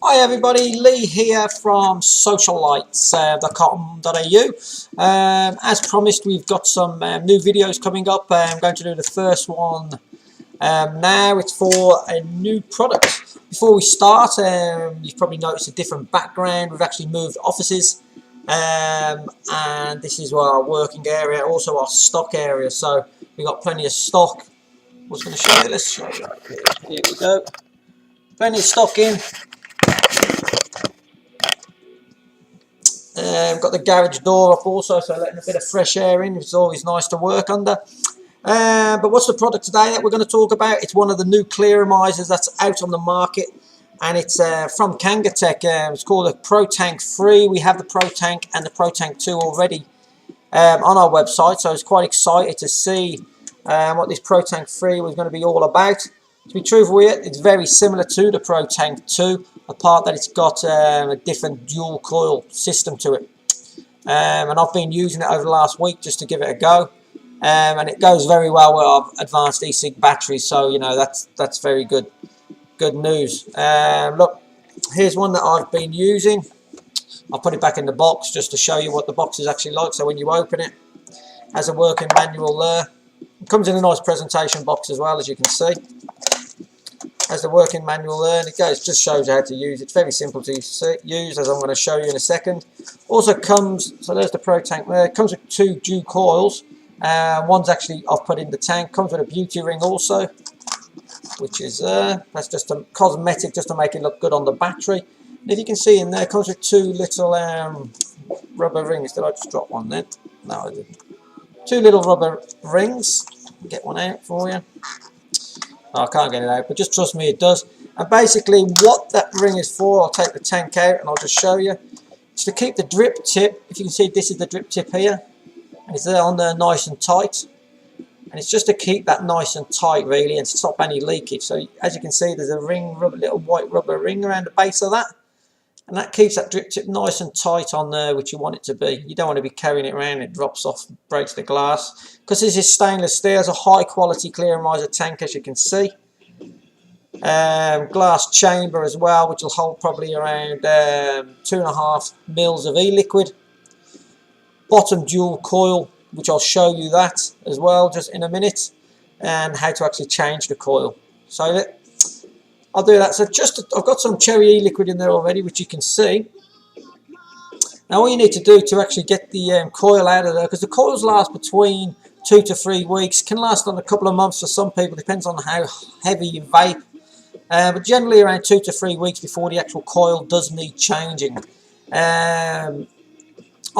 Hi everybody, Lee here from sociallights.com.au. As promised, we've got some new videos coming up. I'm going to do the first one now. It's for a new product. Before we start, you've probably noticed a different background. We've actually moved offices, and this is our working area, also our stock area. So we've got plenty of stock. I was going to show you, let's show you right here. Here we go. Plenty of stock in. Got the garage door up also, so letting a bit of fresh air in. It's always nice to work under. But what's the product today that we're going to talk about? It's one of the new clearomizers that's out on the market, and it's from KangerTech. It's called a Protank3. We have the Protank and the Protank2 already on our website, so I was quite excited to see what this Protank3 was going to be all about. To be truthful with you, it's very similar to the Protank2, apart that it's got a different dual coil system to it. And I've been using it over the last week just to give it a go. And it goes very well with our advanced E-cig batteries, so you know that's very good news. Look, here's one that I've been using. I'll put it back in the box just to show you what the box is actually like. So when you open it, it has a working manual there. It comes in a nice presentation box as well, as you can see. Has the working manual there, and it just shows you how to use it. It's very simple to use, as I'm going to show you in a second. Also comes, so there's the Protank there. It comes with two dual coils. One's actually I've put in the tank. Comes with a beauty ring also, which is that's just a cosmetic, just to make it look good on the battery. And if you can see in there, it comes with two little rubber rings. Did I just drop one then? No, I didn't. Two little rubber rings. Get one out for you. Oh, I can't get it out, but just trust me, it does. And basically what that ring is for, I'll take the tank out and I'll just show you. It's to keep the drip tip. If you can see, this is the drip tip here, and it's there on there nice and tight. And it's just to keep that nice and tight really, and stop any leakage. So as you can see, there's a ring, little white rubber ring around the base of that. And that keeps that drip tip nice and tight on there, which you want it to be. You don't want to be carrying it around, it drops off, breaks the glass. Because this is stainless steel, it's a high quality clearomizer tank, as you can see. Glass chamber as well, which will hold probably around 2.5 mils of e-liquid. Bottom dual coil, which I'll show you that as well just in a minute. And how to actually change the coil. So I'll do that. So I've got some cherry e-liquid in there already, which you can see. Now all you need to do to actually get the coil out of there, because the coils last between 2 to 3 weeks, can last on a couple of months for some people, depends on how heavy you vape. But generally around 2 to 3 weeks before the actual coil does need changing. On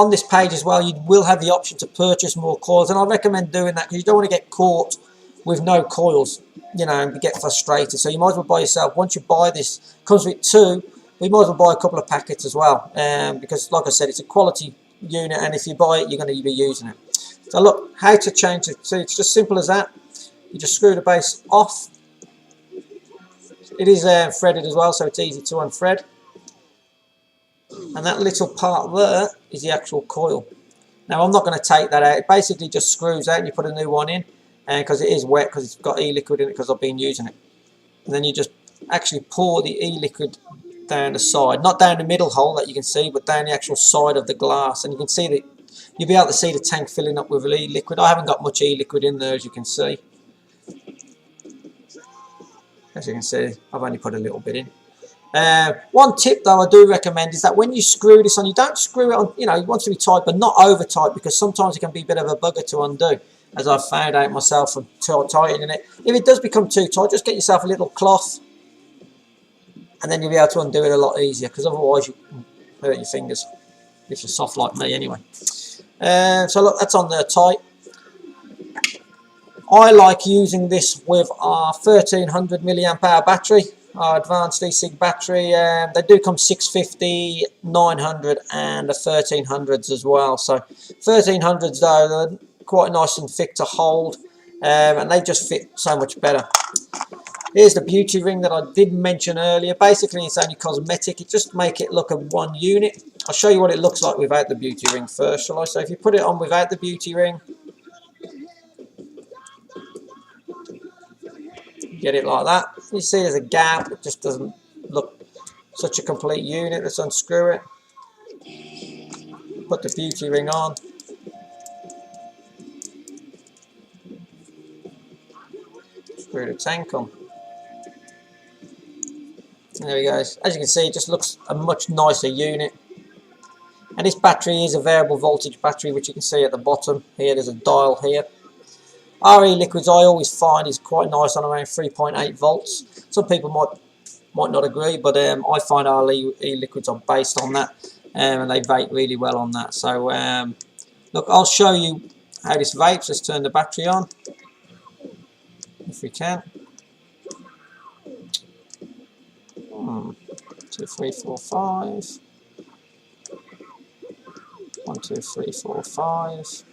this page as well, you will have the option to purchase more coils, and I recommend doing that because you don't want to get caught with no coils, you know, and get frustrated. So you might as well buy yourself, once you buy this, comes with 2, we might as well buy a couple of packets as well, because like I said, it's a quality unit, and if you buy it, you're going to be using it. So look, how to change it. So it's just simple as that. You just screw the base off. It is threaded as well, so it's easy to unthread. And that little part there is the actual coil. Now I'm not going to take that out. It basically just screws out and you put a new one in, because it is wet, because it's got e-liquid in it, because I've been using it. And then you just actually pour the e-liquid down the side, not down the middle hole that you can see, but down the actual side of the glass. And you can see that you'll be able to see the tank filling up with e-liquid. I haven't got much e-liquid in there, as you can see. As you can see, I've only put a little bit in. One tip though I do recommend is that when you screw this on, you don't screw it on, you know, it wants to be tight but not over tight, because sometimes it can be a bit of a bugger to undo, as I've found out myself from tightening it. If it does become too tight, just get yourself a little cloth, and then you'll be able to undo it a lot easier, because otherwise you can hurt your fingers if you're soft like me anyway. So look, that's on there tight. I like using this with our 1300 milliamp hour battery, our advanced E-cig battery. They do come 650, 900 and the 1300s as well. So 1300s though, they're quite nice and thick to hold, and they just fit so much better. Here's the beauty ring that I did mention earlier. Basically it's only cosmetic, it just make it look a one unit. I'll show you what it looks like without the beauty ring first, shall I? So if you put it on without the beauty ring, get it like that. You see there's a gap, it just doesn't look Such a complete unit. Let's unscrew it. Put the beauty ring on. Screw the tank on. There we go. As you can see, it just looks a much nicer unit. And this battery is a variable voltage battery, which you can see at the bottom here. There's a dial here. RE liquids I always find is quite nice on around 3.8 volts. Some people might not agree, but I find RE liquids are based on that, and they vape really well on that. So look, I'll show you how this vapes. Let's turn the battery on if we can. 2, 3, 4, 5. 1, 2, 3, 4, 5.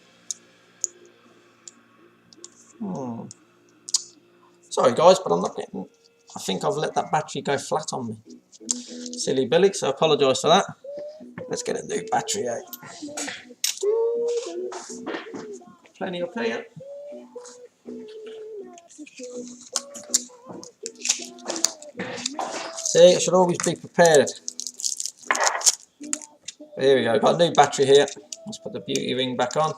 Sorry guys, but I'm not getting. I think I've let that battery go flat on me. Silly Billy, so I apologise for that. Let's get a new battery out. Plenty up here. See, I should always be prepared. Here we go, got a new battery here. Let's put the beauty ring back on.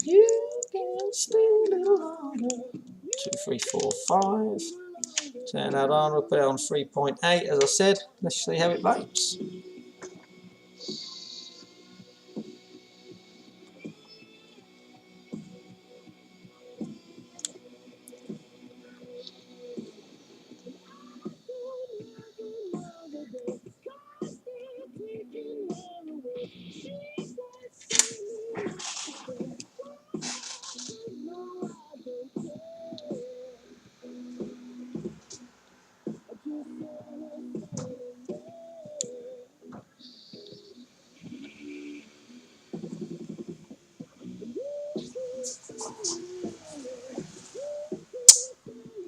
You can stay a little longer. 2, 3, 4, 5. Turn that on, we'll put it on 3.8 as I said. Let's see how it vapes.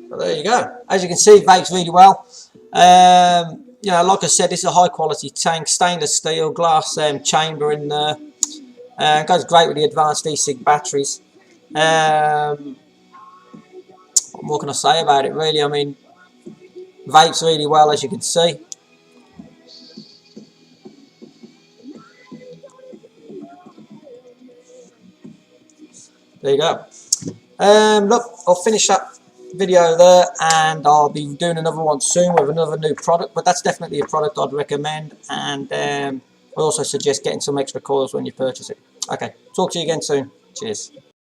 But there you go. As you can see, it vapes really well. You know, like I said, this is a high quality tank, stainless steel, glass chamber in there. It goes great with the advanced E-cig batteries. What more can I say about it really? I mean, vapes really well, as you can see. There you go. Look, I'll finish that video there, and I'll be doing another one soon with another new product, but that's definitely a product I'd recommend, and I also suggest getting some extra coils when you purchase it. Okay, talk to you again soon. Cheers.